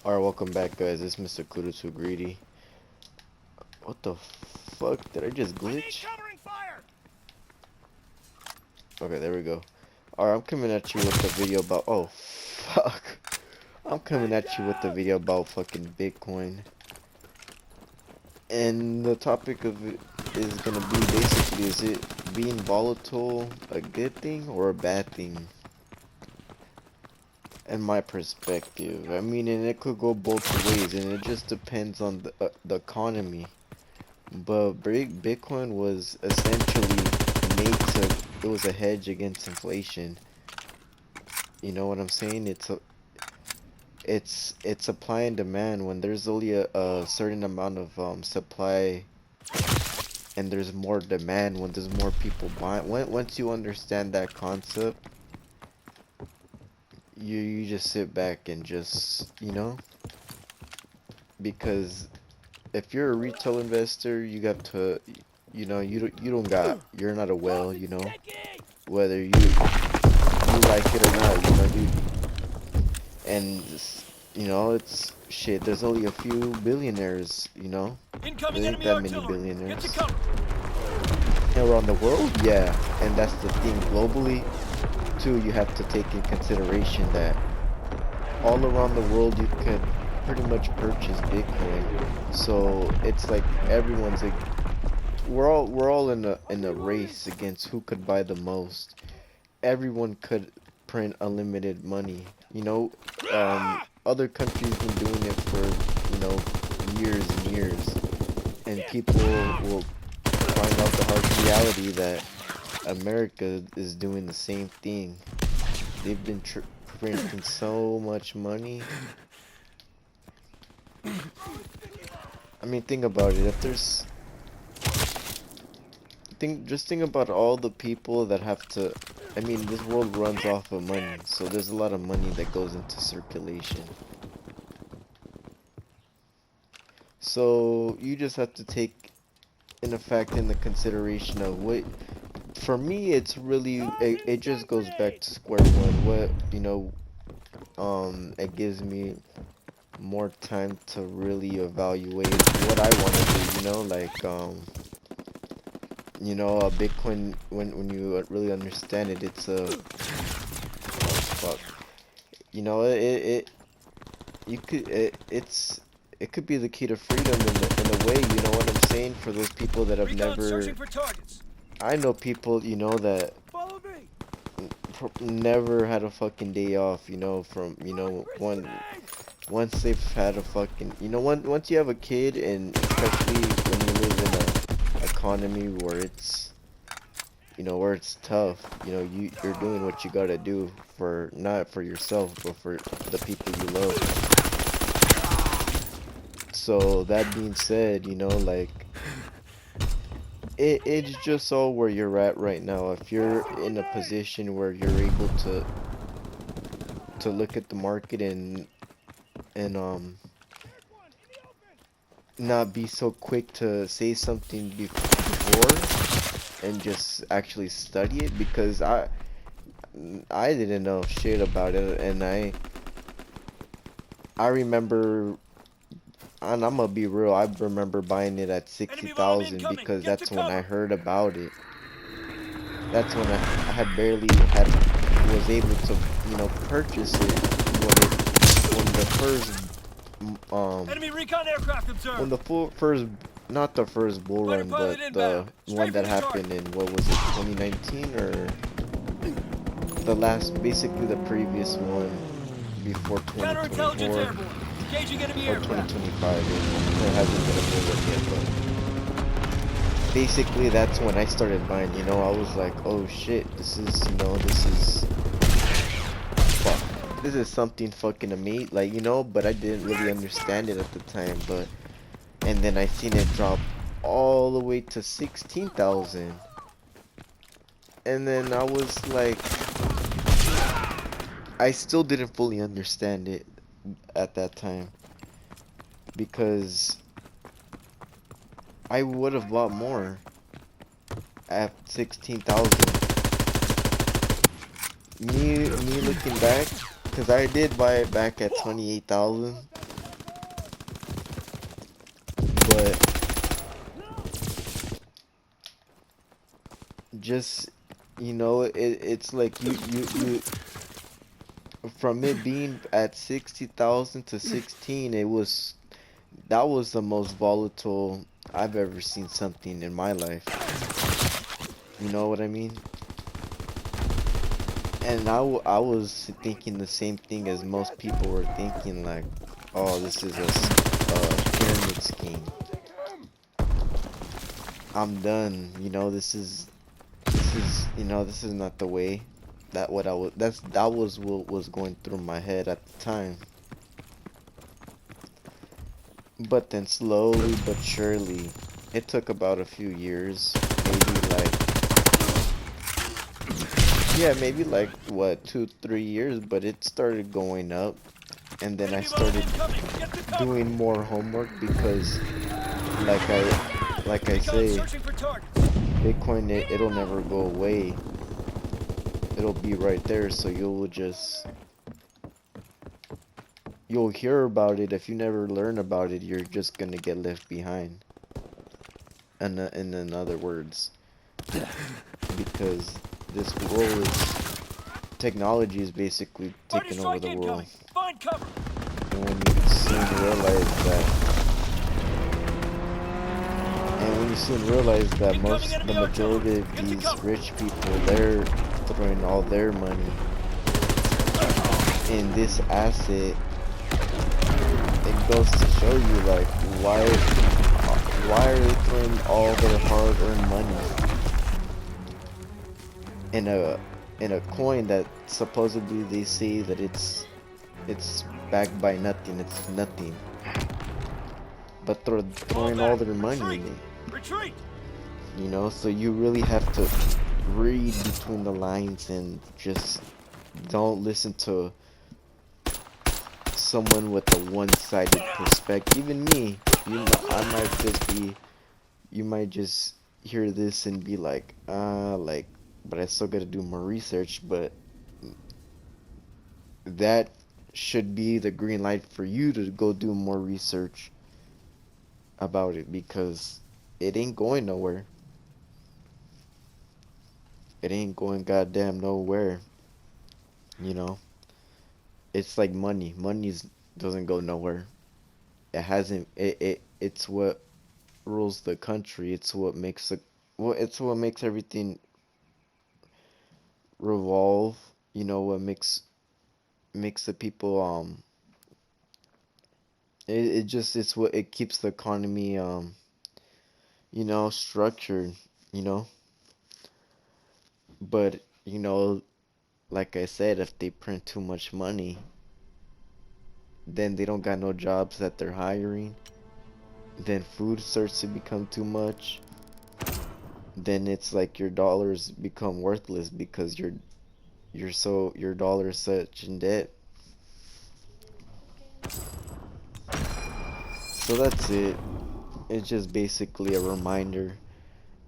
Alright, welcome back, guys. This is Mr. Kudo Too Greedy. What the fuck? Did I just glitch? Okay, there we go. Alright, I'm coming at you with a video about. Oh, fuck. I'm coming at you with the video about fucking Bitcoin. And the topic of it is gonna be basically, is it being volatile a good thing or a bad thing? In my perspective, I mean, and it could go both ways, and it just depends on the economy. But Bitcoin was essentially made to, it was a hedge against inflation. You know what I'm saying? It's supply and demand. When there's only a certain amount of supply and there's more demand, when there's more people buying, once you understand that concept, you just sit back and just, because if you're a retail investor, you got to, you're not a whale, whether you like it or not, and it's shit. There's only a few billionaires, there ain't that many billionaires around the world, yeah, and that's the thing. Globally, too, you have to take in consideration that all around the world you could pretty much purchase Bitcoin. So it's like everyone's like, we're all in a race against who could buy the most. Everyone could print unlimited money. Other countries been doing it for years and years, and people will find out the harsh reality that America is doing the same thing. They've been printing so much money. I mean, think about it. If there's just think about all the people that have to. I mean, this world runs off of money, so there's a lot of money that goes into circulation. So you just have to take in effect in the consideration of what. For me, it's really it just goes back to square one. It gives me more time to really evaluate what I want to do. A Bitcoin, when you really understand it, it's a, oh fuck, it could be the key to freedom in a way. You know what I'm saying? For those people that have never, I know people, that never had a fucking day off, from, once they've had a fucking, once you have a kid, and especially when you live in a economy where it's tough, you're doing what you gotta do for, not for yourself, but for the people you love. So that being said, it's just all where you're at right now. If you're in a position where you're able to look at the market and not be so quick to say something before, and just actually study it, because I didn't know shit about it, and I remember, and I'm gonna be real, I remember buying it at 60,000 because that's when I heard about it. That's when I had barely was able to, purchase it when the first Enemy recon aircraft observed. when the first, not the first bull run, but the one that happened in, what was it, 2019, or the last, basically the previous one before 2024 or 2025. It hasn't been a bull run yet, but basically that's when I started buying. I was like, oh shit, this is fuck, this is something fucking amazing, but I didn't really understand it at the time. And then I seen it drop all the way to 16,000, and then I was like, I still didn't fully understand it at that time, because I would have bought more at 16,000. Me looking back, because I did buy it back at 28,000, But just, it's like you from it being at 60,000 to 16, that was the most volatile I've ever seen something in my life. You know what I mean? And I was thinking the same thing as most people were thinking, like, oh, this is a pyramid scheme. I'm done. This is not the way. That was what was going through my head at the time. But then slowly but surely, it took about a few years, maybe like what, 2, 3 years, but it started going up. And then I started doing more homework because, like I say, Bitcoin, it'll never go away. It'll be right there, so you'll hear about it. If you never learn about it, you're just gonna get left behind. And in other words, because this world technology is basically taking over the world. Find cover. And when you soon realize that, the majority of these rich people, they're throwing all their money in this asset, it goes to show you, like, why are they throwing all their hard-earned money in a coin that supposedly they say that it's backed by nothing, it's nothing, but throwing all their money in it. Retreat. So you really have to read between the lines and just don't listen to someone with a one-sided perspective. Even me, you might just hear this and be like, but I still gotta do more research. But that should be the green light for you to go do more research about it, because it ain't going nowhere. It ain't going goddamn nowhere. It's like money. Doesn't go nowhere. It's what rules the country. It's what makes everything revolve. What makes the people it's what it keeps the economy structured, you know. But like I said, if they print too much money, then they don't got no jobs that they're hiring. Then food starts to become too much. Then it's like your dollars become worthless because your dollar is such in debt. So that's it. It's just basically a reminder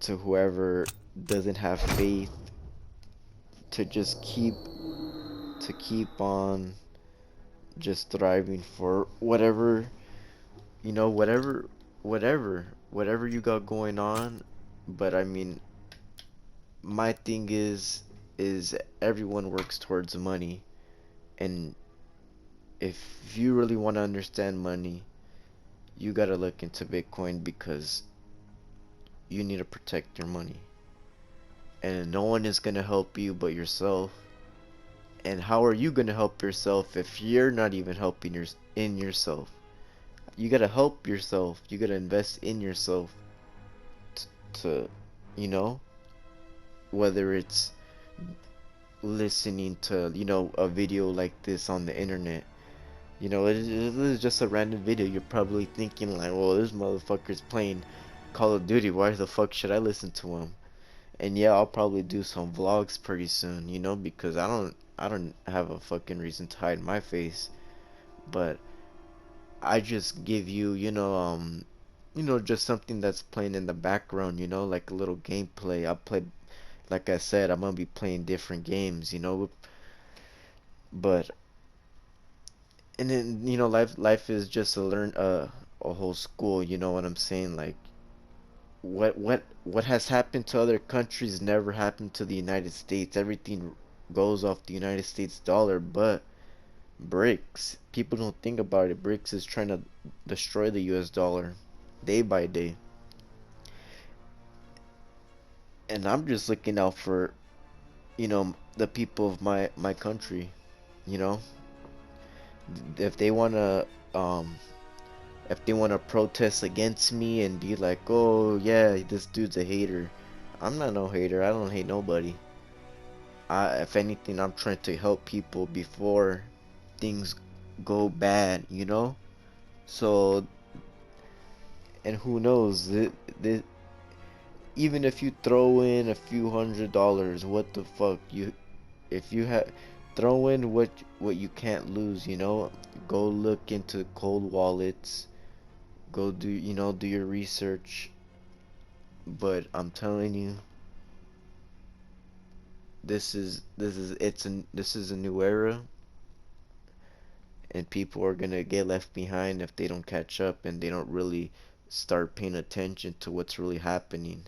to whoever doesn't have faith to just keep on just thriving for whatever you got going on. But I mean, my thing is everyone works towards money, and if you really want to understand money, you gotta look into Bitcoin, because you need to protect your money, and no one is gonna help you but yourself. And how are you gonna help yourself if you're not even helping in yourself? You gotta help yourself. You gotta invest in yourself to, you know, whether it's listening to, a video like this on the internet. It is just a random video. You're probably thinking like, well, this motherfucker's playing Call of Duty. Why the fuck should I listen to him? And yeah, I'll probably do some vlogs pretty soon, because I don't have a fucking reason to hide my face. But I just give you, just something that's playing in the background, like a little gameplay. Like I said, I'm gonna be playing different games, but and then life is just a a whole school, you know what I'm saying? Like what has happened to other countries never happened to the United States. Everything goes off the United States dollar, but BRICS, people don't think about it. BRICS is trying to destroy the US dollar day by day. And I'm just looking out for, the people of my country, you know? If they want to protest against me and be like, "Oh, yeah, this dude's a hater." I'm not no hater. I don't hate nobody. If anything, I'm trying to help people before things go bad, you know? So, and who knows, even if you throw in a few $100s, what the fuck, if you have throw in what you can't lose, you know? Go look into cold wallets, go do your research. But I'm telling you, this is a new era, and people are gonna get left behind if they don't catch up and they don't really start paying attention to what's really happening.